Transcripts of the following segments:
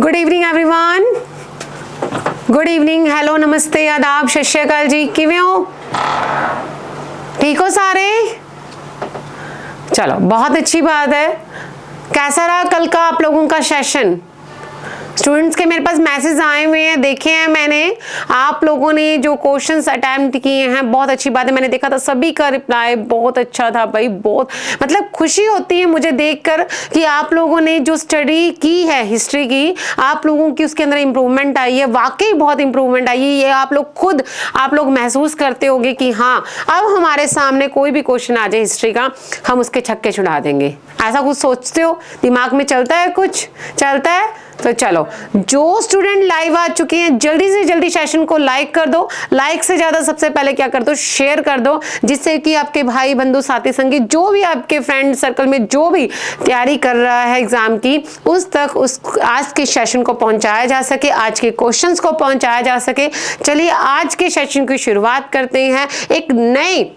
Good evening everyone, good evening, hello, नमस्ते, आदाब, सत श्री अकाल जी। किवें हो? ठीक हो सारे? चलो, बहुत अच्छी बात है। कैसा रहा कल का आप लोगों का सेशन? स्टूडेंट्स के मेरे पास मैसेज आए हुए हैं, देखे हैं मैंने। आप लोगों ने जो क्वेश्चंस अटेम्प्ट किए हैं, बहुत अच्छी बात है। मैंने देखा था सभी का रिप्लाई बहुत अच्छा था भाई। बहुत मतलब खुशी होती है मुझे देखकर कि आप लोगों ने जो स्टडी की है हिस्ट्री की, आप लोगों की उसके अंदर इंप्रूवमेंट आई है। वाकई बहुत इंप्रूवमेंट आई है। ये आप लोग खुद महसूस करते होंगे कि हाँ, अब हमारे सामने कोई भी क्वेश्चन आ जाए हिस्ट्री का, हम उसके छक्के छुड़ा देंगे। ऐसा कुछ सोचते हो? दिमाग में चलता है? कुछ चलता है? तो चलो, जो स्टूडेंट लाइव आ चुके हैं जल्दी से जल्दी सेशन को लाइक कर दो। लाइक से ज्यादा सबसे पहले क्या कर दो, शेयर कर दो, जिससे कि आपके भाई बंधु साथी संगी जो भी आपके फ्रेंड सर्कल में जो भी तैयारी कर रहा है एग्जाम की, उस तक उस आज के सेशन को पहुंचाया जा सके, आज के क्वेश्चंस को पहुंचाया जा सके। चलिए आज के सेशन की शुरुआत करते हैं। एक नए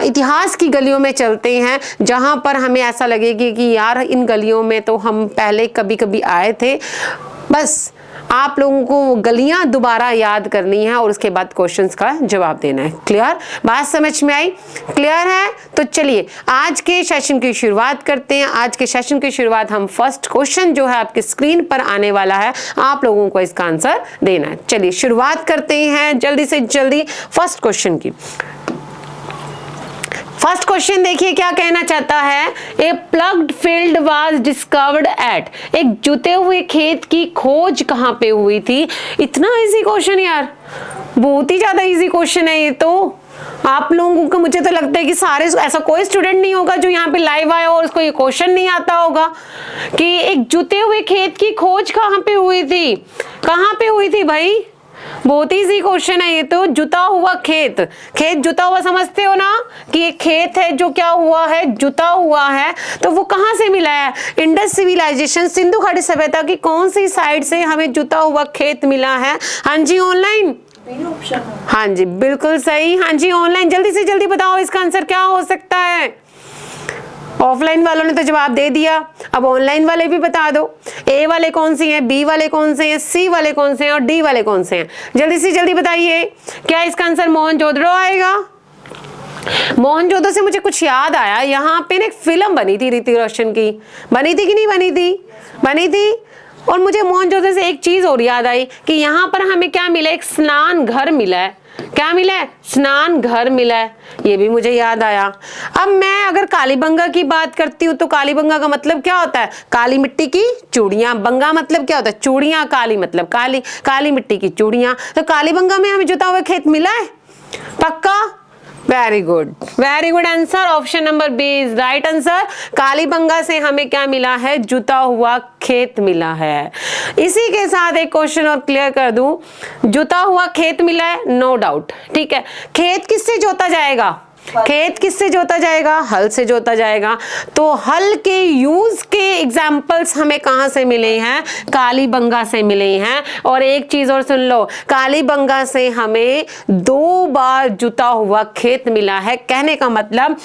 इतिहास की गलियों में चलते हैं, जहां पर हमें ऐसा लगेगा कि यार इन गलियों में तो हम पहले कभी कभी आए थे। बस आप लोगों को वो गलियां दोबारा याद करनी है और उसके बाद क्वेश्चंस का जवाब देना है। क्लियर? बात समझ में आई? क्लियर है? तो चलिए आज के सेशन की शुरुआत करते हैं। आज के सेशन की शुरुआत हम फर्स्ट क्वेश्चन जो है आपके स्क्रीन पर आने वाला है, आप लोगों को इसका आंसर देना है। चलिए शुरुआत करते हैं जल्दी से जल्दी फर्स्ट क्वेश्चन की। फर्स्ट क्वेश्चन देखिए क्या कहना चाहता है। A plugged field was discovered at. एक जुते हुए खेत की खोज कहां पे हुई थी? इतना इजी क्वेश्चन यार, बहुत ही ज्यादा इजी क्वेश्चन है ये तो। आप लोगों को मुझे तो लगता है कि सारे, ऐसा कोई स्टूडेंट नहीं होगा जो यहाँ पे लाइव आया और उसको ये क्वेश्चन नहीं आता होगा कि एक जुते हुए खेत की खोज कहां पे हुई थी। कहां पे हुई थी भाई? बहुत इजी क्वेश्चन है ये तो। जुता हुआ खेत, खेत जुता हुआ समझते हो ना, कि एक खेत है जो क्या हुआ है, जुता हुआ है। तो वो कहां से मिला है? इंडस सिविलाइजेशन, सिंधु घाटी सभ्यता की कौन सी साइड से हमें जुता हुआ खेत मिला है? हाँ जी ऑनलाइन, हाँ जी बिल्कुल सही। हाँ जी ऑनलाइन, जल्दी से जल्दी बताओ इसका आंसर क्या हो सकता है। ऑफलाइन वालों ने तो जवाब दे दिया, अब ऑनलाइन वाले भी बता दो। ए वाले कौन सी हैं, बी वाले कौन से हैं, सी वाले कौन से हैं और डी वाले कौन से हैं? जल्दी से जल्दी बताइए। क्या इसका आंसर मोहनजोदड़ो आएगा? मोहनजोदड़ो से मुझे कुछ याद आया, यहाँ पे ना एक फिल्म बनी थी ऋतिक रोशन की, बनी थी कि नहीं बनी थी? बनी थी। और मुझे मोहनजोदड़ो से एक चीज और याद आई कि यहाँ पर हमें क्या मिला, एक स्नान घर मिला है। क्या मिला है? स्नान घर मिला है, ये भी मुझे याद आया। अब मैं अगर कालीबंगा की बात करती हूँ तो कालीबंगा का मतलब क्या होता है? काली मिट्टी की चूड़ियां। बंगा मतलब क्या होता है? चूड़ियां। काली मतलब काली, काली मिट्टी की चूड़ियां। तो कालीबंगा में हमें जुता हुआ खेत मिला है पक्का? Very good answer. Option number B is right answer. Kalibanga से हमें क्या मिला है? जुता हुआ खेत मिला है। इसी के साथ एक क्वेश्चन और क्लियर कर दूं, जुता हुआ खेत मिला है, नो डाउट, ठीक है। खेत किससे जोता जाएगा? खेत किससे जोता जाएगा? हल से जोता जाएगा। तो हल के यूज के एग्जाम्पल्स हमें कहां से मिले हैं? कालीबंगा से मिले हैं। और एक चीज और सुन लो, कालीबंगा से हमें 2 बार जुता हुआ खेत मिला है। कहने का मतलब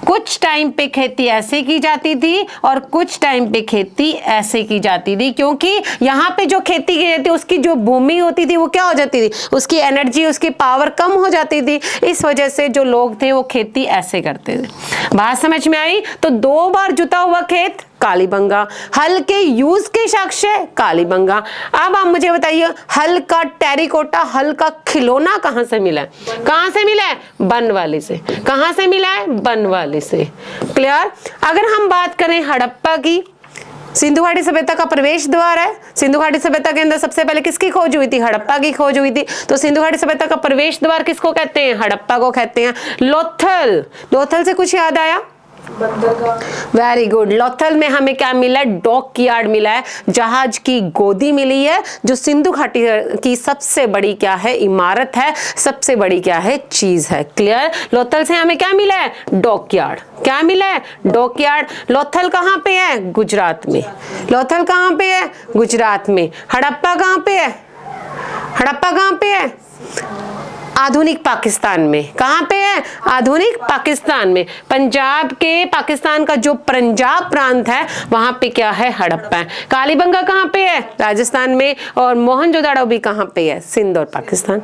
कुछ टाइम पे खेती ऐसे की जाती थी और कुछ टाइम पे खेती ऐसे की जाती थी, क्योंकि यहाँ पे जो खेती की जाती उसकी जो भूमि होती थी वो क्या हो जाती थी, उसकी एनर्जी, उसकी पावर कम हो जाती थी। इस वजह से जो लोग थे वो खेती ऐसे करते थे। बात समझ में आई? तो 2 बार जुता हुआ खेत कालीबंगा, हल के यूज के साक्ष्य कालीबंगा। अब आप मुझे बताइए, हल का टेरिकोटा, हल का खिलौना कहां से मिला है? कहां से मिला है? बनवाली से। कहां से मिला है? बनवाली से। क्लियर? अगर हम बात करें हड़प्पा की, सिंधु घाटी सभ्यता का प्रवेश द्वार है। सिंधु घाटी सभ्यता के अंदर सबसे पहले किसकी खोज हुई थी? हड़प्पा की खोज हुई थी। तो सिंधु घाटी सभ्यता का प्रवेश द्वार किसको कहते हैं? हड़प्पा को कहते हैं। लोथल, लोथल से कुछ याद आया? Very good. लोथल में हमें क्या मिला? डॉक यार्ड मिला है, जहाज की गोदी मिली है, जो सिंधु घाटी की सबसे बड़ी क्या है? इमारत है, सबसे बड़ी क्या है? चीज है। क्लियर? लोथल से हमें क्या मिला है? Dockyard. क्या मिला है? Dock yard. लोथल कहाँ पे है? गुजरात में। लोथल कहाँ पे है? गुजरात में। हड़प्पा कहाँ पे है? हड़प्पा कहाँ पे है? आधुनिक पाकिस्तान में। कहाँ पे है? आधुनिक पाकिस्तान में। पंजाब के पाकिस्तान का जो पंजाब प्रांत है वहां पे क्या है? हड़प्पा है। कालीबंगा कहाँ पे है? राजस्थान में। और मोहनजोदाड़ो भी कहाँ पे है? सिंध और पाकिस्तान।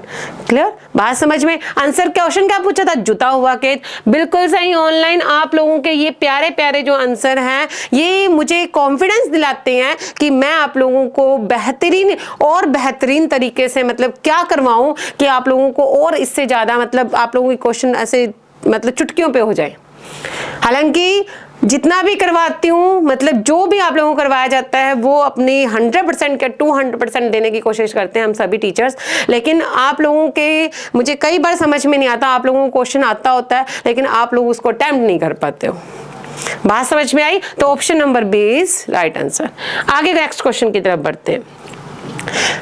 क्लियर? बात समझ में? आंसर क्वेश्चन क्या पूछा था? जुता हुआ खेत। बिल्कुल सही। ऑनलाइन आप लोगों के ये प्यारे प्यारे जो आंसर हैं ये मुझे कॉन्फिडेंस दिलाते हैं कि मैं आप लोगों को बेहतरीन और बेहतरीन तरीके से मतलब क्या करवाऊं कि आप लोगों को और इससे ज्यादा मतलब आप लोगों के क्वेश्चन ऐसे मतलब चुटकियों पे हो जाए। हालांकि जितना भी करवाती हूँ मतलब जो भी आप लोगों को करवाया जाता है वो अपनी 100% के 200% देने की कोशिश करते हैं हम सभी टीचर्स। लेकिन आप लोगों के मुझे कई बार समझ में नहीं आता, आप लोगों को क्वेश्चन आता होता है लेकिन आप लोग उसको अटेम्प्ट नहीं कर पाते हो। बात समझ में आई? तो option number B is right answer. आगे नेक्स्ट क्वेश्चन की तरफ बढ़ते हैं।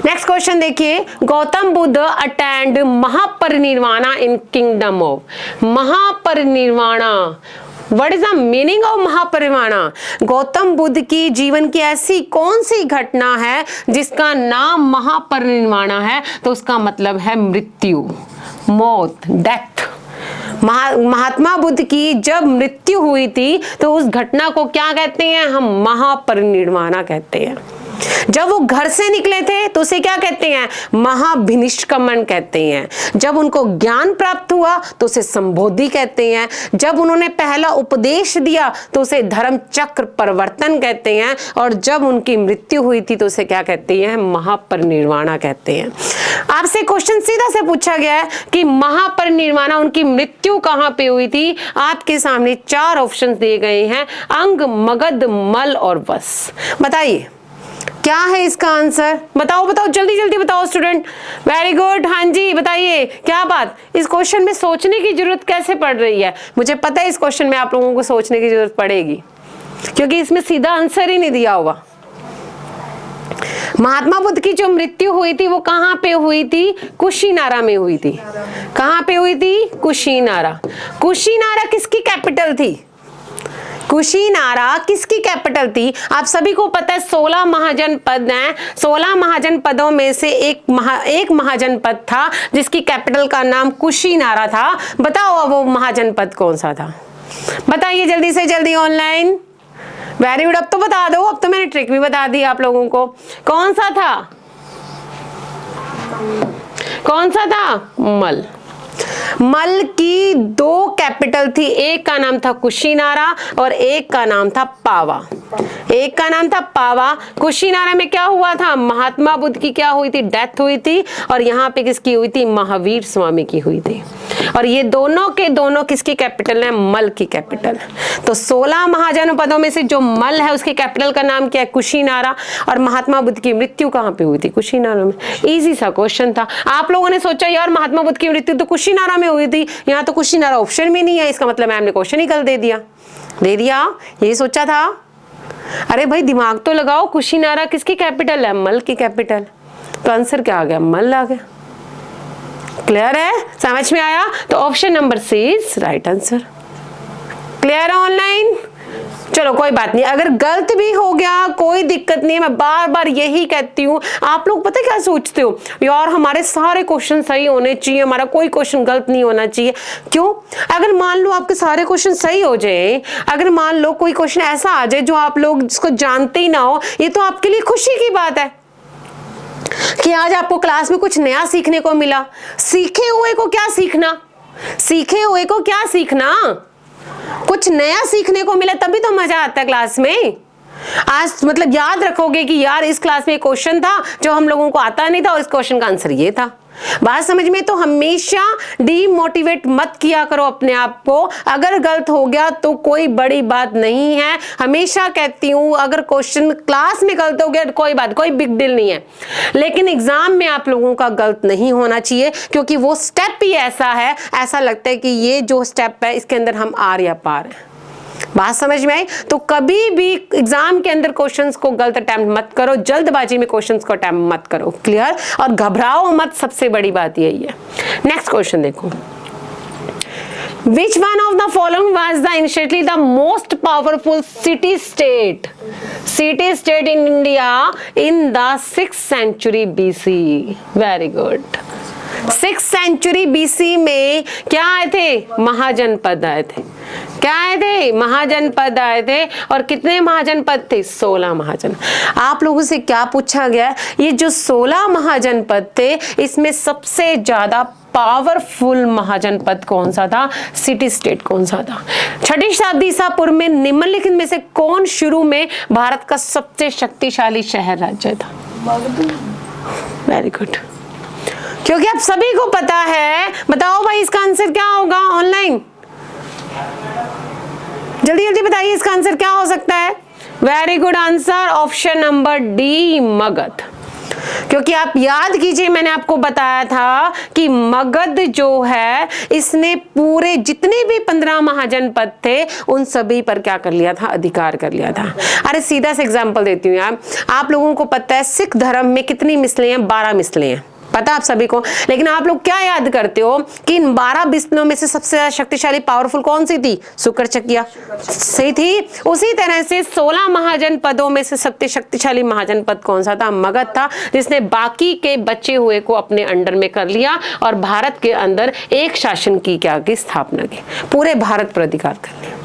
नेक्स्ट क्वेश्चन देखिए, Gautam Buddha attained Mahaparinirvana in kingdom of. Mahaparinirvana, what is the meaning of Mahaparinirvana? Gautam Buddha की जीवन की ऐसी कौन सी घटना है जिसका नाम महापरिनिर्वाणा है? तो उसका मतलब है मृत्यु, मौत, डेथ। महात्मा बुद्ध की जब मृत्यु हुई थी तो उस घटना को क्या कहते हैं? हम महापरिनिर्वाणा कहते हैं। जब वो घर से निकले थे तो उसे क्या कहते हैं? महाभिनिष्क्रमण कहते हैं। जब उनको ज्ञान प्राप्त हुआ तो उसे संबोधि कहते हैं। जब उन्होंने पहला उपदेश दिया तो उसे धर्म चक्र परिवर्तन कहते हैं। और जब उनकी मृत्यु हुई थी तो उसे क्या कहते हैं? महापरिनिर्वाणा कहते हैं। आपसे क्वेश्चन सीधा से पूछा गया है कि महापरिनिर्वाणा उनकी मृत्यु कहां पे हुई थी? आपके सामने 4 ऑप्शंस दिए गए हैं, अंग, मगध, मल और वस। बताइए क्या है इसका आंसर? बताओ बताओ, जल्दी जल्दी बताओ स्टूडेंट। वेरी गुड, हाँ जी बताइए क्या बात। इस क्वेश्चन में सोचने की जरूरत कैसे पड़ रही है? मुझे पता है इस क्वेश्चन में आप लोगों को सोचने की जरूरत पड़ेगी क्योंकि इसमें सीधा आंसर ही नहीं दिया हुआ। महात्मा बुद्ध की जो मृत्यु हुई थी वो कहां पे हुई थी? कुशीनारा में हुई थी। कहां पे हुई थी? कुशीनारा। कुशीनारा किसकी कैपिटल थी? कुशीनारा किसकी कैपिटल थी? आप सभी को पता है 16 महाजनपद हैं। 16 महाजनपदों में से एक महाजनपद था जिसकी कैपिटल का नाम कुशीनारा था। बताओ वो महाजनपद कौन सा था? बताइए जल्दी से जल्दी ऑनलाइन। वेरी गुड, अब तो बता दो। अब तो मैंने ट्रिक भी बता दी आप लोगों को। कौन सा था? कौन सा था? मल। मल की 2 कैपिटल थी, एक का नाम था कुशीनारा और एक का नाम था पावा। एक का नाम था पावा। कुशीनारा में क्या हुआ था? महात्मा बुद्ध की क्या हुई थी? डेथ हुई थी। और यहाँ पे किसकी हुई थी? महावीर स्वामी की हुई थी। और ये दोनों के दोनों किसकी कैपिटल है? मल की कैपिटल। तो 16 महाजनपदों में से जो मल है उसकी कैपिटल का नाम क्या है? कुशीनारा। और महात्मा बुद्ध की मृत्यु कहाँ पे हुई थी? कुशीनारा में। इजी सा क्वेश्चन था। आप लोगों ने सोचा यार महात्मा बुद्ध की मृत्यु तो कुशीनारा में हुई थी, यहाँ तो कुशीनारा ऑप्शन में नहीं है, इसका मतलब मैम ने क्वेश्चन ही गलत दे दिया। यही सोचा था। अरे भाई दिमाग तो लगाओ। कुशीनारा किसकी कैपिटल है? मल की कैपिटल। तो आंसर क्या आ गया? मल आ गया। क्लियर है? समझ में आया? तो option number C is right answer. Clear है ऑनलाइन? चलो कोई बात नहीं, अगर गलत भी हो गया कोई दिक्कत नहीं है। मैं बार बार यही कहती हूँ। आप लोग पता क्या सोचते हो? यार हमारे सारे क्वेश्चन सही होने चाहिए, हमारा कोई क्वेश्चन गलत नहीं होना चाहिए। क्यों? अगर मान लो आपके सारे क्वेश्चन सही हो जाए, अगर मान लो कोई क्वेश्चन ऐसा आ जाए जो आप लोग जिसको जानते ही ना हो, ये तो आपके लिए खुशी की बात है कि आज आपको क्लास में कुछ नया सीखने को मिला। सीखे हुए को क्या सीखना? सीखे हुए को क्या सीखना? कुछ नया सीखने को मिला तभी तो मजा आता है क्लास में। आज मतलब याद रखोगे कि यार इस क्लास में क्वेश्चन था जो हम लोगों को आता नहीं था और इस क्वेश्चन का आंसर ये था। बात समझ में? तो हमेशा डीमोटिवेट मत किया करो अपने आप को। अगर गलत हो गया तो कोई बड़ी बात नहीं है। हमेशा कहती हूं अगर क्वेश्चन क्लास में गलत हो गया कोई बात, कोई बिग डील नहीं है। लेकिन एग्जाम में आप लोगों का गलत नहीं होना चाहिए क्योंकि वो स्टेप ही ऐसा है, ऐसा लगता है कि ये जो स्टेप है इसके अंदर हम आर या पार है। बात समझ में आई? तो कभी भी एग्जाम के अंदर क्वेश्चंस को गलत अटेम्प्ट मत करो, जल्दबाजी में क्वेश्चंस को अटेम्प्ट मत करो। क्लियर? और घबराओ मत, सबसे बड़ी बात यही है। नेक्स्ट क्वेश्चन देखो। Which one of the following was the initially the most powerful city-state in India in the 6th century BC? Very good. 6th century BC में क्या आए थे? महाजनपद आए थे। क्या आए थे? महाजनपद आए थे। और कितने महाजनपद थे? 16 महाजन। आप लोगों से क्या पूछा गया? ये जो 16 महाजनपद थे, इसमें सबसे ज्यादा पावरफुल महाजनपद कौन सा था? सिटी स्टेट कौन सा था? 6ठी शताब्दी ईसा पूर्व में निम्नलिखित में से कौन शुरू में भारत का सबसे शक्तिशाली शहर राज्य था? Very good. क्योंकि आप सभी को पता है, बताओ भाई इसका आंसर क्या होगा? ऑनलाइन जल्दी जल्दी बताइए, इसका आंसर क्या हो सकता है? Very good answer, option number D, Magadh. क्योंकि आप याद कीजिए, मैंने आपको बताया था कि मगध जो है, इसने पूरे जितने भी 15 महाजनपद थे उन सभी पर क्या कर लिया था? अधिकार कर लिया था। अरे सीधा सा एग्जांपल देती हूँ यार, आप लोगों को पता है सिख धर्म में कितनी मिसलें हैं? 12 मिसलें हैं, पता आप सभी को। लेकिन आप लोग क्या याद करते हो कि इन 12 मिसलों में से सबसे ज्यादा शक्तिशाली पावरफुल कौन सी थी? शुक्र चकिया, सही थी। उसी तरह से 16 महाजनपदों में से सबसे शक्तिशाली महाजनपद कौन सा था? मगध था, जिसने बाकी के बचे हुए को अपने अंडर में कर लिया और भारत के अंदर एक शासन की क्या की स्थापना की, पूरे भारत पर अधिकार कर लिया।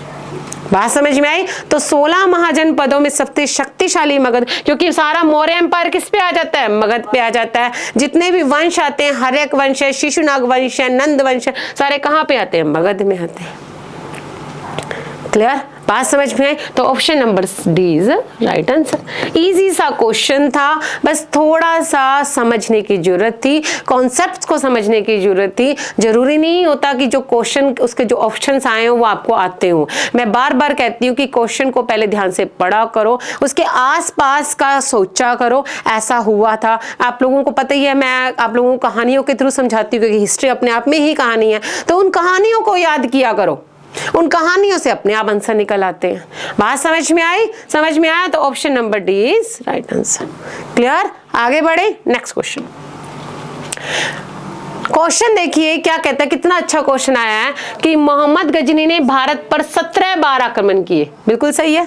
बात समझ में आई? तो 16 महाजनपदों में सबसे शक्तिशाली मगध, क्योंकि सारा मौर्य एम्पायर किस पे आ जाता है? मगध पे आ जाता है। जितने भी वंश आते हैं, हर्यक वंश है, शिशुनाग वंश है, नंद वंश है, सारे कहाँ पे आते हैं? मगध में आते हैं। क्लियर? बात समझ में आई? तो option number D is right answer. Easy सा क्वेश्चन था, बस थोड़ा सा समझने की जरूरत थी, कॉन्सेप्ट्स को समझने की जरूरत थी। जरूरी नहीं होता कि जो क्वेश्चन उसके जो ऑप्शंस आए हो वो आपको आते हो। मैं बार बार कहती हूँ कि क्वेश्चन को पहले ध्यान से पढ़ा करो, उसके आसपास का सोचा करो, ऐसा हुआ था। आप लोगों को पता ही है, मैं आप लोगों को कहानियों के थ्रू समझाती हूँ, क्योंकि हिस्ट्री अपने आप में ही कहानी है। तो उन कहानियों को याद किया करो, उन कहानियों से अपने आप आंसर निकल आते हैं। बात समझ में आई? समझ में आया तो option number D is right answer. Clear? आगे बढ़े, नेक्स्ट क्वेश्चन। क्वेश्चन देखिए क्या कहता है, कितना अच्छा क्वेश्चन आया है कि मोहम्मद गजनी ने भारत पर 17 बार आक्रमण किए। बिल्कुल सही है,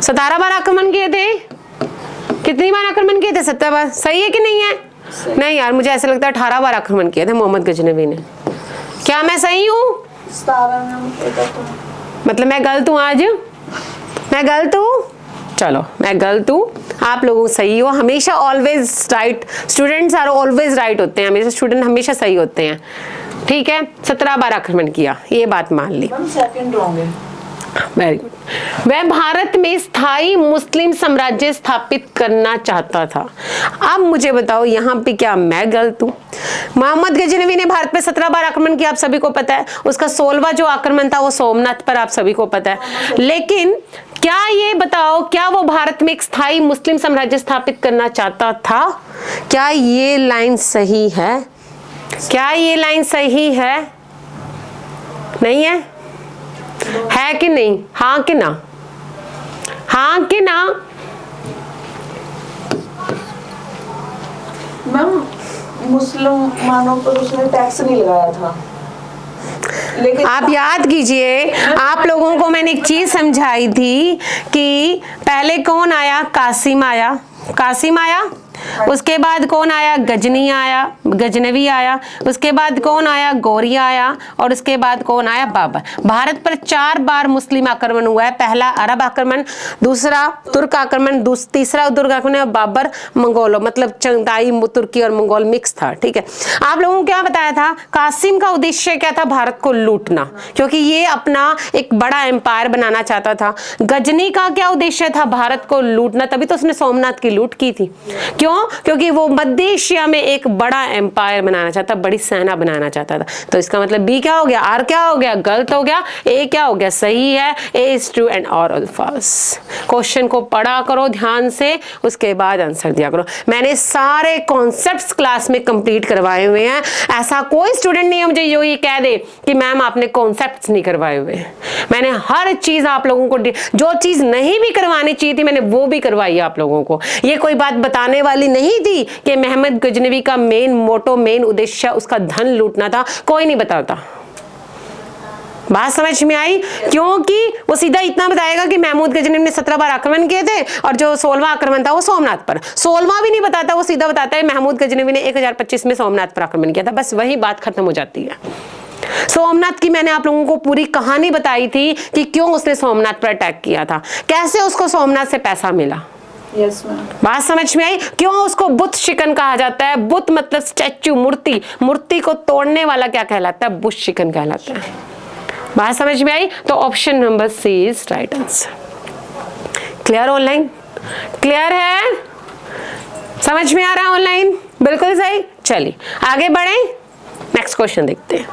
17 बार आक्रमण किए थे। कितनी बार आक्रमण किए थे? 17 बार। सही है कि नहीं है? नहीं यार, मुझे ऐसा लगता है 18 बार आक्रमण किए थे मोहम्मद गजनवी ने। क्या मैं सही हूँ? मतलब मैं गलत हूँ? आज मैं गलत हूँ? चलो मैं गलत हूँ, आप लोग सही हो। हमेशा always right, students are always right होते हैं, हमेशा स्टूडेंट हमेशा सही होते हैं। ठीक है, 17 बार आक्रमण किया, ये बात मान ली। सेकंड रॉन्ग है। Very good. वह भारत में स्थायी मुस्लिम साम्राज्य स्थापित करना चाहता था। अब मुझे बताओ यहाँ पे क्या मैं गलत हूँ? मोहम्मद गजनवी ने भारत पे 17 बार आक्रमण किया, आप सभी को पता है। उसका 16वां जो आक्रमण था वो सोमनाथ पर, आप सभी को पता है। लेकिन क्या ये बताओ, क्या वो भारत में एक स्थायी मुस्लिम साम्राज्य स्थापित करना चाहता था? क्या ये लाइन सही है? क्या ये लाइन सही है? नहीं है? है कि नहीं? हाँ कि ना? हाँ कि ना? मैम मुसलमानों पर उसने टैक्स नहीं लगाया था, लेकिन आप याद कीजिए, आप लोगों को मैंने एक चीज समझाई थी कि पहले कौन आया? कासिम आया, कासिम आया। उसके बाद कौन आया? गजनी आया, गजनवी आया। उसके बाद कौन आया? गौरी आया। और उसके बाद कौन आया? बाबर। भारत पर 4 बार मुस्लिम आक्रमण हुआ है। पहला अरब आक्रमण, दूसरा तुर्क आक्रमण, तीसरा तुर्क आक्रमण, बाबर मंगोलों, मतलब चंगदाई तुर्की और मंगोल मिक्स था। ठीक है, आप लोगों को क्या बताया था? कासिम का उद्देश्य क्या था? भारत को लूटना, क्योंकि ये अपना एक बड़ा एम्पायर बनाना चाहता था। गजनी का क्या उद्देश्य था? भारत को लूटना, तभी तो उसने सोमनाथ की लूट की थी। क्यों? क्योंकि वो मध्य एशिया में एक बड़ा एम्पायर बनाना चाहता, बड़ी सेना बनाना चाहता था। तो इसका मतलब बी क्या हो गया? आर क्या हो गया? गलत हो गया। ए क्या हो गया? सही है। A is true and R all false. Question को पढ़ा करो ध्यान से, उसके बाद आंसर दिया करो। मैंने सारे कॉन्सेप्ट्स क्लास में कंप्लीट करवाए हुए हैं। ऐसा कोई स्टूडेंट नहीं है मुझे जो ये कह दे कि मैम आपने कॉन्सेप्ट्स नहीं करवाए हुए। मैंने हर चीज आप लोगों को, जो चीज नहीं भी करवानी चाहिए थी मैंने वो भी करवाई आप लोगों को। ये कोई बात बताने वाली नहीं थी कि मोहम्मद गजनवी का मेन मोटो, मेन उद्देश्य उसका धन लूटना था, कोई नहीं बताता। बात समझ में आई? क्योंकि वो सीधा इतना बताएगा कि महमूद गजनवी ने 17 बार आक्रमण किए थे और जो 16वां आक्रमण था वो सोमनाथ पर। 16वां भी नहीं बताता, वो सीधा बताता है महमूद गजनवी ने 1025 में सोमनाथ पर आक्रमण किया था। बस वही बात खत्म हो जाती है। सोमनाथ की मैंने आप लोगों को पूरी कहानी बताई थी कि क्यों उसने सोमनाथ पर अटैक किया था, कैसे उसको सोमनाथ से पैसा मिला। Yes ma'am. बात समझ में आई? क्यों उसको बुत शिकन कहा जाता है? बुत मतलब स्टैचू, मूर्ति, मूर्ति को तोड़ने वाला क्या कहलाता है? बुत शिकन कहलाता है। बात समझ में आई? तो option number C is right answer. Clear online? Clear है? समझ में आ रहा है ऑनलाइन? बिल्कुल सही। चलिए आगे बढ़े, नेक्स्ट क्वेश्चन देखते हैं।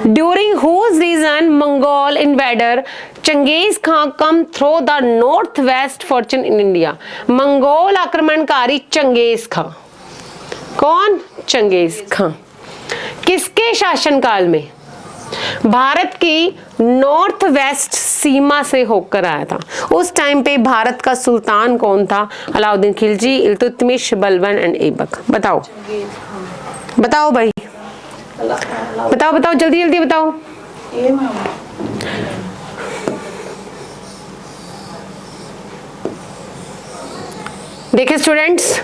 During whose reign Mongol invader Genghis Khan come through the northwest fortune in India? Mongol आक्रमणकारी चंगेज खां। कौन? चंगेज खां। किसके शासनकाल में? भारत की नॉर्थ वेस्ट सीमा से होकर आया था। उस टाइम पे भारत का सुल्तान कौन था? अलाउद्दीन खिलजी, इल्तुतमिश, बलबन एंड ऐबक। बताओ बताओ भाई, बताओ बताओ, जल्दी जल्दी बताओ। ये मैम देखिए स्टूडेंट्स,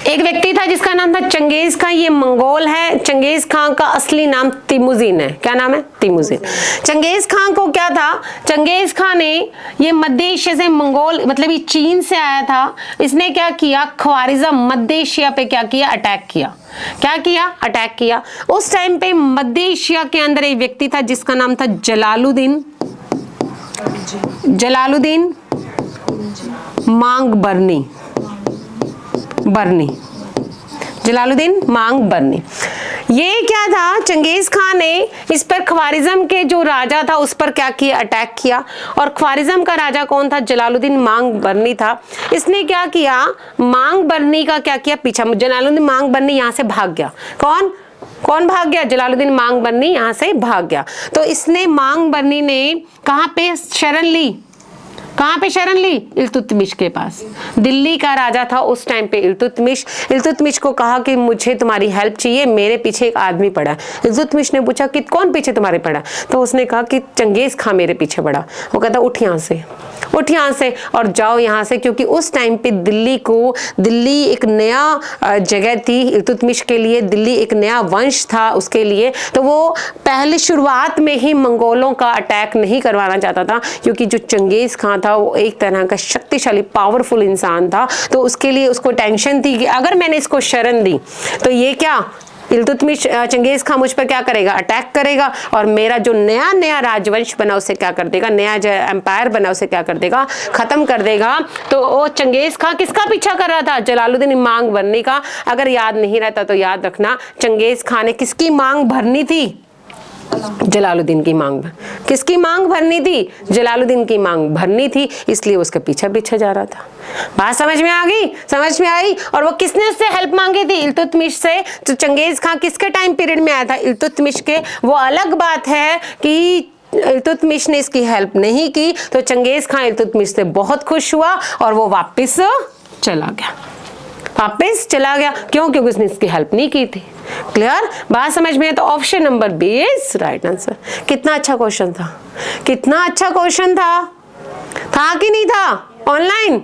एक व्यक्ति था जिसका नाम था चंगेज खां। ये मंगोल है। चंगेज खां का असली नाम तिमुजिन है। क्या नाम है? तिमुजिन। चंगेज खां को क्या था? चंगेज खां ने ये मध्य एशिया से, मंगोल मतलब ये चीन से आया था। इसने क्या किया? ख्वारिज़म मध्य एशिया पे क्या किया? अटैक किया। क्या किया? अटैक किया। उस टाइम पे मध्य एशिया के अंदर एक व्यक्ति था जिसका नाम था जलालुद्दीन मांग बर्नी। जलालुद्दीन मांग बर्नी। ये क्या था? चंगेज खान ने इस पर ख्वारिज़म के जो राजा था उस पर क्या किया? अटैक किया। और ख्वारिज़म का राजा कौन था? जलालुद्दीन मांग बर्नी था। इसने क्या किया? मांग बर्नी का क्या किया? पीछा। जलालुद्दीन मांग बर्नी यहाँ से भाग गया। कौन भाग गया? जलालुद्दीन मांग बर्नी यहाँ से भाग गया। तो इसने, मांग बर्नी ने कहाँ पे शरण ली? कहाँ पे शरण ली? इल्तुतमिश के पास। दिल्ली का राजा था उस टाइम पे इल्तुतमिश। इल्तुतमिश को कहा कि मुझे तुम्हारी हेल्प चाहिए, मेरे पीछे एक आदमी पड़ा है। इल्तुतमिश ने पूछा कि कौन पीछे तुम्हारे पड़ा? तो उसने कहा कि चंगेज खां मेरे पीछे पड़ा। वो कहता उठ यहाँ से और जाओ यहाँ से, क्योंकि उस टाइम पे दिल्ली एक नया जगह थी इल्तुतमिश के लिए। दिल्ली एक नया वंश था उसके लिए। तो वो पहले शुरुआत में ही मंगोलों का अटैक नहीं करवाना चाहता था, क्योंकि जो चंगेज खां था वो एक तरह का शक्तिशाली पावरफुल इंसान था। तो उसके लिए उसको टेंशन थी कि अगर मैंने इसको शरण दी तो ये क्या, इल्तुतमिश, चंगेज खां मुझ पर क्या करेगा? अटैक करेगा और मेरा जो नया राजवंश बना उसे क्या कर देगा? नया जो एम्पायर बना उसे क्या कर देगा? खत्म कर देगा। तो वो चंगेज खां किसका पीछा कर रहा था? जलालुद्दीन मांग भरनी का। अगर याद नहीं रहता तो याद रखना, चंगेज खां ने किसकी मांग भरनी थी? जलालुद्दीन की मांग। किसकी मांग भरनी थी? जलालुद्दीन की मांग भरनी थी, इसलिए उसका पीछा जा रहा था। बात समझ में आ गई? समझ में आई? और वो किसने उससे हेल्प मांगी थी? इल्तुतमिश से। तो चंगेज खां किसके टाइम पीरियड में आया था? इल्तुतमिश के। वो अलग बात है कि इल्तुतमिश ने इसकी हेल्प नहीं की, तो चंगेज खां इल्तुतमिश से बहुत खुश हुआ और वो वापस चला गया। क्यों? क्योंकि उसने इसकी हेल्प नहीं की थी। क्लियर? बात समझ में है? तो option number B is right answer. कितना अच्छा क्वेश्चन था, कितना अच्छा क्वेश्चन था कि नहीं था ऑनलाइन?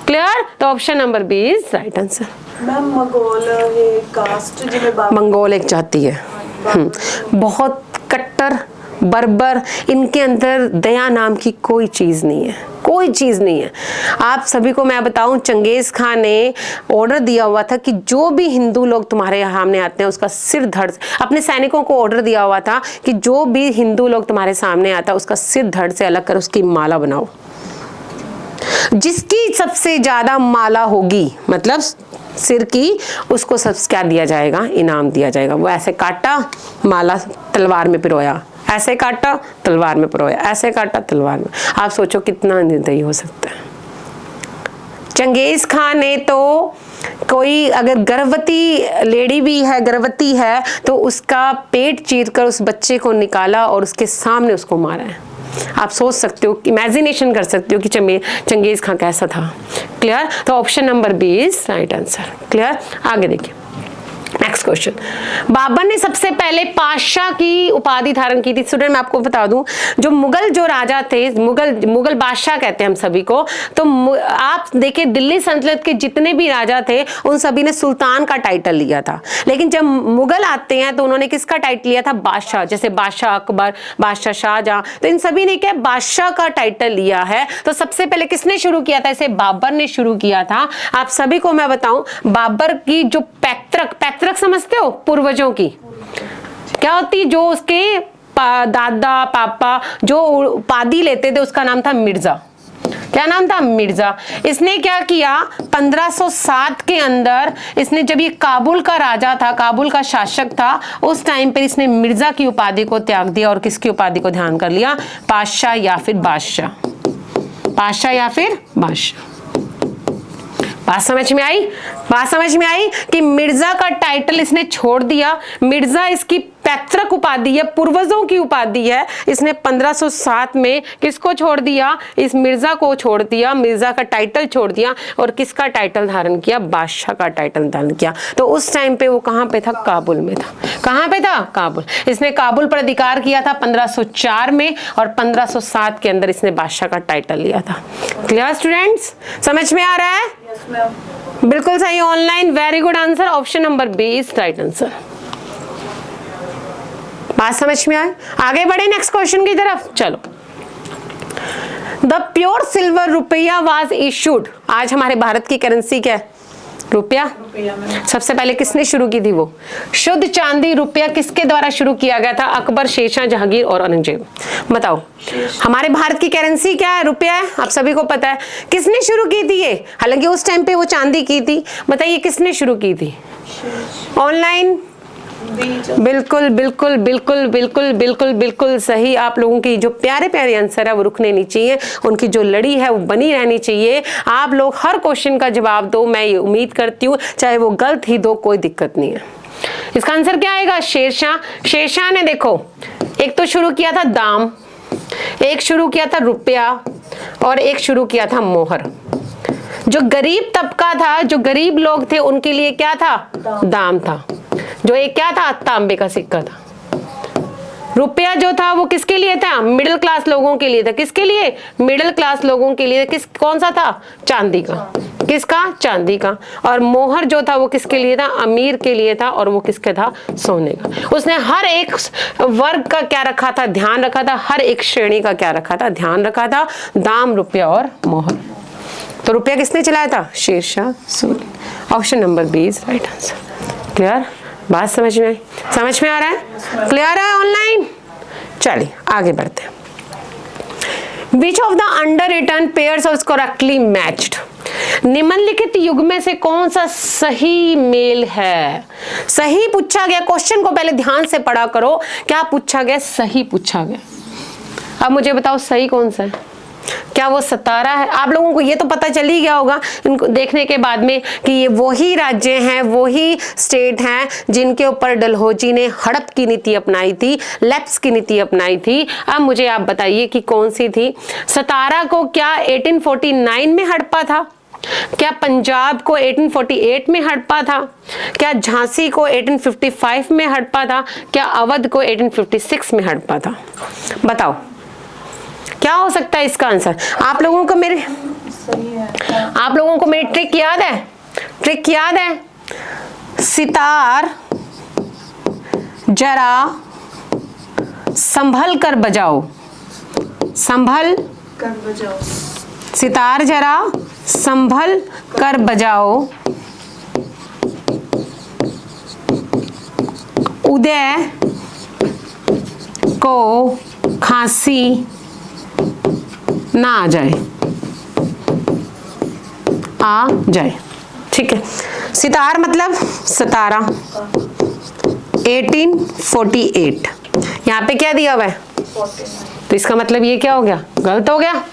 क्लियर? तो option number B is right answer. Ma'am Mongol ये कास्ट जिन्हें मंगोल एक जाति है, बहुत कट्टर, बर्बर। इनके अंदर दया नाम की कोई चीज नहीं है। आप सभी को मैं बताऊं, चंगेज खान ने ऑर्डर दिया हुआ था कि जो भी हिंदू लोग तुम्हारे सामने आते हैं उसका सिर धड़, अपने सैनिकों को ऑर्डर दिया हुआ था कि जो भी हिंदू लोग तुम्हारे सामने आता है उसका सिर धड़ से अलग कर उसकी माला बनाओ। जिसकी सबसे ज्यादा माला होगी, मतलब सिर की, उसको सब क्या दिया जाएगा? इनाम दिया जाएगा। वो ऐसे काटा, माला तलवार में पिरोया, ऐसे काटा, तलवार में पिरोया, ऐसे काटा, तलवार में। आप सोचो कितना निर्दयी हो सकता है। चंगेज खान ने तो कोई अगर गर्भवती लेडी भी है, गर्भवती है, तो उसका पेट चीरकर उस बच्चे को निकाला और उसके सामने उसको मारा है। आप सोच सकते हो, इमेजिनेशन कर सकते हो कि चंगेज खान कैसा था। क्लियर? तो option number B is right answer. Clear? आगे देखिए नेक्स्ट क्वेश्चन, बाबर ने सबसे पहले पातशाह की उपाधि धारण की थी। स्टूडेंट मैं आपको बता दूं, जो मुगल जो राजा थे, मुगल बादशाह कहते हैं हम सभी को, तो आप देखिए दिल्ली सल्तनत के जितने भी राजा थे उन सभी ने सुल्तान का टाइटल लिया था, लेकिन जब मुगल आते हैं तो उन्होंने किसका टाइटल लिया था? बादशाह। जैसे बादशाह अकबर, बादशाह शाहजहां, तो इन सभी ने क्या बादशाह का टाइटल लिया है। तो सबसे पहले किसने शुरू किया था? इसे बाबर ने शुरू किया था। आप सभी को मैं बताऊं, बाबर की जो पैतृक समझते हो, पूर्वजों की क्या होती, जो उसके दादा पापा जो उपाधि लेते थे उसका नाम था मिर्जा। क्या नाम था? मिर्जा। इसने क्या किया, 1507 के अंदर इसने, जब ये काबुल का राजा था, काबुल का शासक था, उस टाइम पर इसने मिर्जा की उपाधि को त्याग दिया और किसकी उपाधि को ध्यान कर लिया? पातशाह या फिर बादशाह। पातशाह या फिर बादशाह। बात समझ में आई? बात समझ में आई कि मिर्जा का टाइटल इसने छोड़ दिया। मिर्जा इसकी पैतृक उपाधि है, पूर्वजों की उपाधि है। इसने 1507 में किसको छोड़ दिया? इस मिर्जा को छोड़ दिया, मिर्जा का टाइटल छोड़ दिया और किसका टाइटल धारण किया? बादशाह का टाइटल धारण किया। तो उस टाइम पे वो कहां पे था? काबुल में था। कहां पे था? काबुल। इसने काबुल पर अधिकार किया था 1504 में और 1507 के अंदर इसने बादशाह का टाइटल लिया था। Clear students? समझ में आ रहा है? Yes ma'am. बिल्कुल सही, online. Very good answer, option number B is right answer. बात समझ में आए? आगे बढ़े नेक्स्ट क्वेश्चन की तरफ। चलो, द प्योर सिल्वर रुपया वाज इशूड। आज हमारे भारत की करेंसी क्या है? रुपया। सबसे पहले किसने शुरू की थी? वो शुद्ध चांदी रुपया किसके द्वारा शुरू किया गया था? अकबर, शेरशाह, जहांगीर और औरंगजेब। बताओ, हमारे भारत की करेंसी क्या है? रुपया है, आप सभी को पता है। किसने शुरू की थी ये? हालांकि उस टाइम पे वो चांदी की थी। बताइए किसने शुरू की थी? ऑनलाइन। बिल्कुल बिल्कुल बिल्कुल बिल्कुल बिल्कुल बिल्कुल सही। आप लोगों की जो प्यारे प्यारे आंसर है वो रुकने नहीं चाहिए, उनकी जो लड़ी है वो बनी रहनी चाहिए। आप लोग हर क्वेश्चन का जवाब दो, मैं ये उम्मीद करती हूँ, चाहे वो गलत ही दो, कोई दिक्कत नहीं है। इसका आंसर क्या आएगा? शेरशाह। शेरशाह ने देखो, एक तो शुरू किया था दाम, एक शुरू किया था रुपया और एक शुरू किया था मोहर। जो गरीब तबका था, जो गरीब लोग थे, उनके लिए क्या था? दाम था। जो एक क्या था? तांबे का सिक्का था। रुपया जो था वो किसके लिए था? मिडिल क्लास लोगों के लिए था। किसके लिए? मिडिल क्लास लोगों के लिए। कौन सा था? चांदी का। किसका? चांदी का। और मोहर जो था वो किसके लिए था? अमीर के लिए था। और वो किसका था? सोने का। उसने हर एक वर्ग का क्या रखा था? ध्यान रखा था। हर एक श्रेणी का क्या रखा था? ध्यान रखा था। दाम, रुपया और मोहर। तो रुपया किसने चलाया था? Sher Shah Suri. Option number B is right answer. Clear? बात समझ में आई? समझ में आ रहा है? क्लियर है ऑनलाइन? चलिए आगे बढ़ते हैं। Which of the under return pairs of correctly matched. निम्नलिखित युग में से कौन सा सही मेल है? सही पूछा गया। क्वेश्चन को पहले ध्यान से पढ़ा करो। क्या पूछा गया? सही पूछा गया। अब मुझे बताओ सही कौन सा है? क्या वो 17 है? आप लोगों को ये तो पता चल ही गया होगा इनको देखने के बाद में कि ये वही राज्य हैं, वही स्टेट हैं जिनके ऊपर डलहौजी ने हड़प की नीति अपनाई थी, लैप्स की नीति अपनाई थी। अब मुझे आप बताइए कि कौन सी थी? 17 को क्या 1849 में हड़पा था? क्या पंजाब को 1848 में हड़पा था? क्या झांसी को 1855 में हड़पा था? क्या अवध को 1856 में हड़पा था? बताओ क्या हो सकता है इसका आंसर? आप लोगों को मेरी ट्रिक याद है? ट्रिक याद है? सितार जरा संभल कर बजाओ। संभल कर बजाओ। सितार जरा संभल कर बजाओ। उदय को खांसी ना आ जाए। आ जाए। ठीक है। सितार मतलब 17। 1848। यहाँ पे क्या दिया हुआ है? 49। तो इसका मतलब ये क्या हो गया? गलत हो गया।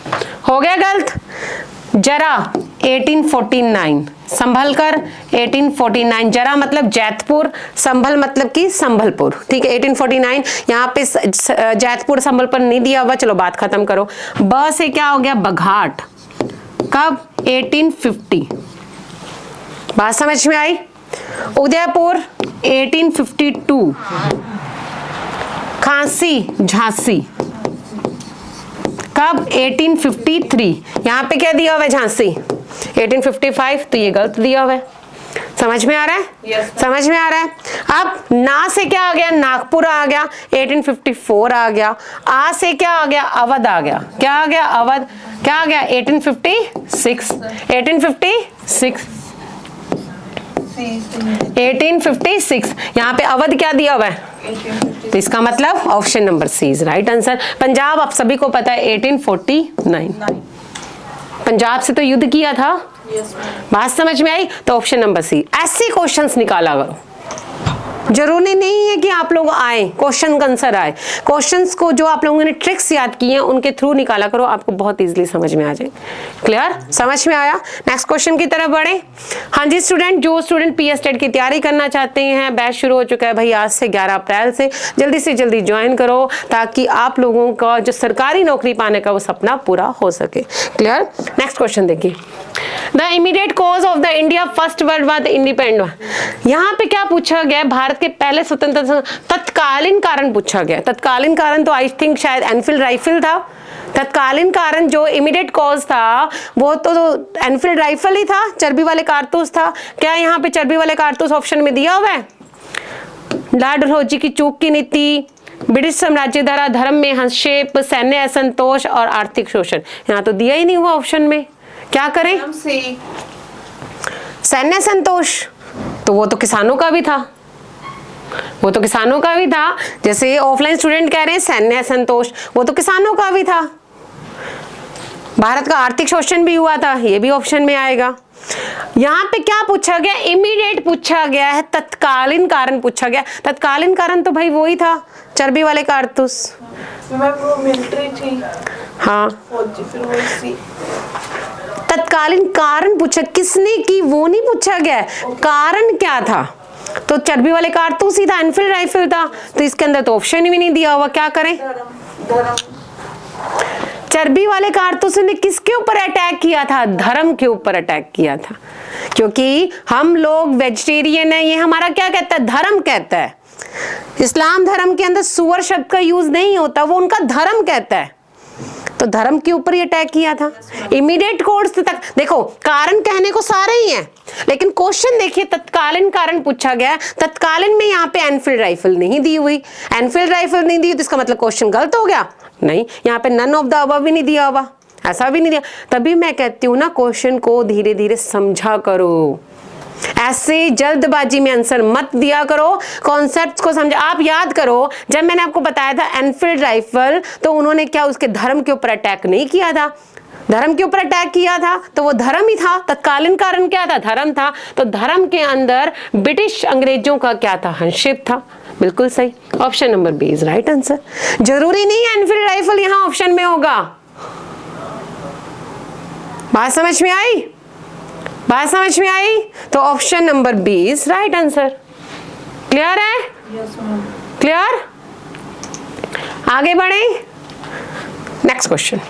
हो गया गलत। जरा 1849, संभल कर 1849। जरा मतलब जैतपुर, संभल मतलब कि संभलपुर। ठीक है। 1849 यहाँ पे जैतपुर संभलपुर नहीं दिया हुआ। चलो बात खत्म करो। ब से क्या हो गया? बघाट। कब? 1850। बात समझ में आई? उदयपुर 1852, खांसी झांसी कब? 1853। यहाँ पे क्या दिया हुआ है? झांसी 1855, तो ये गलत दिया हुआ है। समझ में आ रहा है? Yes, समझ में आ रहा है? अब ना से क्या आ गया? नागपुर आ गया, 1854 आ गया। आ से क्या आ गया? अवध आ गया। क्या आ गया? अवध। क्या आ गया? 1856। 1856 यहाँ पे अवध क्या दिया हुआ है? तो इसका मतलब option number C is right answer. Punjab आप सभी को पता है 1849। पंजाब से तो युद्ध किया था। बात समझ में आई? तो ऑप्शन नंबर सी। ऐसे क्वेश्चंस निकाला करो, जरूरी नहीं है कि आप लोग आए क्वेश्चन का आंसर आए। क्वेश्चंस को जो आप लोगों ने ट्रिक्स याद किए हैं उनके थ्रू निकाला करो, आपको बहुत इजीली समझ में आ जाए। क्लियर? समझ में आया? नेक्स्ट क्वेश्चन की तरफ बढ़े। हाँ जी स्टूडेंट, जो स्टूडेंट पीएस टेट की तैयारी करना चाहते हैं, बैच शुरू हो चुका है भाई आज से 11 अप्रैल से। जल्दी से जल्दी ज्वाइन करो ताकि आप लोगों का जो सरकारी नौकरी पाने का वो सपना पूरा हो सके। क्लियर? नेक्स्ट क्वेश्चन देखिए। The immediate cause of the India first world war independent. यहाँ पे क्या पूछा गया? भारत के पहले स्वतंत्रता तत्कालीन कारण पूछा गया। तत्कालीन कारण तो आई थिंक शायद एनफील्ड राइफल था। तत्कालीन कारण जो इमीडिएट कॉज था वो तो एनफील्ड राइफल ही था, चर्बी वाले कारतूस था। क्या यहाँ पे चर्बी वाले कारतूस ऑप्शन में दिया हुआ है? लॉर्ड डलहौजी की चूक की नीति, ब्रिटिश साम्राज्य द्वारा धर्म में हस्तक्षेप, सैन्य असंतोष और आर्थिक शोषण। यहाँ तो दिया ही नहीं हुआ ऑप्शन में। क्या करें? सैन्य संतोष तो वो तो किसानों का भी था, वो तो किसानों का भी था। जैसे ऑफलाइन स्टूडेंट कह रहे हैं सैन्य संतोष, वो तो किसानों का भी था। भारत का आर्थिक शोषण भी हुआ था, ये भी ऑप्शन में आएगा। यहाँ पे क्या पूछा गया? इमीडिएट पूछा गया है, तत्कालीन कारण पूछा गया। तत्कालीन कारण तो भाई वो ही था, चर्बी वाले कारतूस। वो मिलिट्री थी। हाँ, फिर वो तत्कालीन कारण पूछा, किसने की वो नहीं पूछा गया। कारण क्या था? तो चर्बी वाले कारतूस ही था, एनफील्ड राइफल था। तो इसके अंदर तो ऑप्शन भी नहीं दिया हुआ। क्या करें? चर्बी वाले कारतूस ने किसके ऊपर अटैक किया था? धर्म के ऊपर अटैक किया था। क्योंकि हम लोग वेजिटेरियन है, ये हमारा क्या कहता है? धर्म कहता है। इस्लाम धर्म के अंदर सुअर शब्द का यूज नहीं होता, वो उनका धर्म कहता है। तो धर्म के ऊपर ही अटैक किया था। इमीडिएट कोर्स तक देखो, कारण कहने को सारे ही हैं, लेकिन क्वेश्चन देखिए तत्कालीन कारण पूछा गया। तत्कालीन में यहाँ पे एनफील्ड राइफल नहीं दी हुई। एनफील्ड राइफल नहीं दी तो इसका मतलब क्वेश्चन गलत हो गया? नहीं, यहाँ पे नन ऑफ द अबव भी नहीं दिया हुआ, ऐसा भी नहीं दिया। तभी मैं कहती हूँ ना, क्वेश्चन को धीरे धीरे समझा करो, ऐसे जल्दबाजी में आंसर मत दिया करो। कॉन्सेप्ट्स को समझा। आप याद करो, जब मैंने आपको बताया था एनफील्ड राइफल, तो उन्होंने क्या उसके धर्म के ऊपर अटैक नहीं किया था? धर्म के ऊपर अटैक किया था तो वो धर्म ही था। तत्कालीन कारण क्या था? धर्म था। तो धर्म के अंदर ब्रिटिश अंग्रेजों का क्या था? हस्तक्षेप था। बिल्कुल सही, option number B is right answer. जरूरी नहीं है एनफील्ड राइफल यहाँ ऑप्शन में होगा। बात समझ में आई? बात समझ में आई? तो option number B is right answer. Clear है? क्लियर? आगे बढ़े। Next question.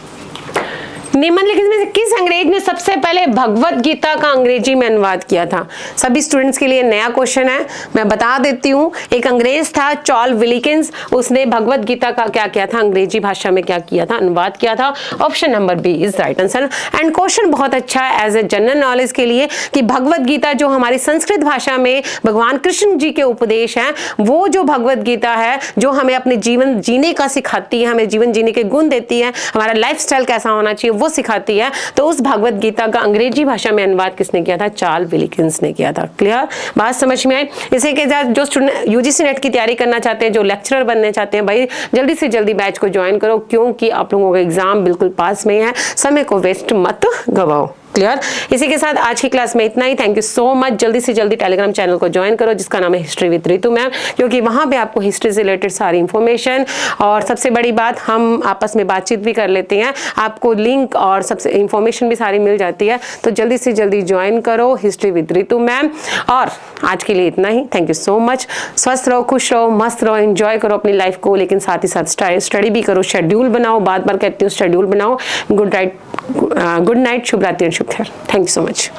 निम्नलिखित में से किस अंग्रेज ने सबसे पहले भगवत गीता का अंग्रेजी में अनुवाद किया था? सभी स्टूडेंट्स के लिए नया क्वेश्चन है, मैं बता देती हूँ। एक अंग्रेज था चार्ल्स विलिकिंस, उसने भगवत गीता का क्या किया था? अंग्रेजी भाषा में क्या किया था? अनुवाद किया था। Option number B is right answer. And question बहुत अच्छा है एज ए जनरल नॉलेज के लिए कि भगवत गीता जो हमारी संस्कृत भाषा में भगवान कृष्ण जी के उपदेश हैं, वो जो भगवत गीता है जो हमें अपने जीवन जीने का सिखाती है, हमें जीवन जीने के गुण देती है, हमारा लाइफस्टाइल कैसा होना चाहिए वो सिखाती है। तो उस भगवत गीता का अंग्रेजी भाषा में अनुवाद किसने किया था? चार्ल्स विलिकिंस ने किया था। क्लियर? बात समझ में आई? इसी के साथ जो स्टूडेंट यूजीसी नेट की तैयारी करना चाहते हैं, जो लेक्चरर बनने चाहते हैं, भाई जल्दी से जल्दी बैच को ज्वाइन करो, क्योंकि आप लोगों का एग्जाम बिल्कुल पास में है। समय को वेस्ट मत गवाओ। क्लियर? इसी के साथ आज की क्लास में इतना ही। Thank you so much. जल्दी से जल्दी टेलीग्राम चैनल को ज्वाइन करो जिसका नाम है हिस्ट्री विद रितु मैम, क्योंकि वहां पे आपको हिस्ट्री से रिलेटेड सारी इंफॉर्मेशन और सबसे बड़ी बात हम आपस में बातचीत भी कर लेते हैं, आपको लिंक और सबसे इंफॉर्मेशन भी सारी मिल जाती है। तो जल्दी से जल्दी ज्वाइन करो हिस्ट्री विद रितु मैम। और आज के लिए इतना ही। Thank you so much. स्वस्थ रहो, खुश रहो, मस्त रहो, एंजॉय करो अपनी लाइफ को, लेकिन साथ ही साथ स्टडी भी करो, शेड्यूल बनाओ। बार बार कहती हूँ शेड्यूल बनाओ। गुड नाइट, शुभ रात्रि, शुभ खैर। Thank you so much.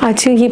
अच्छा ये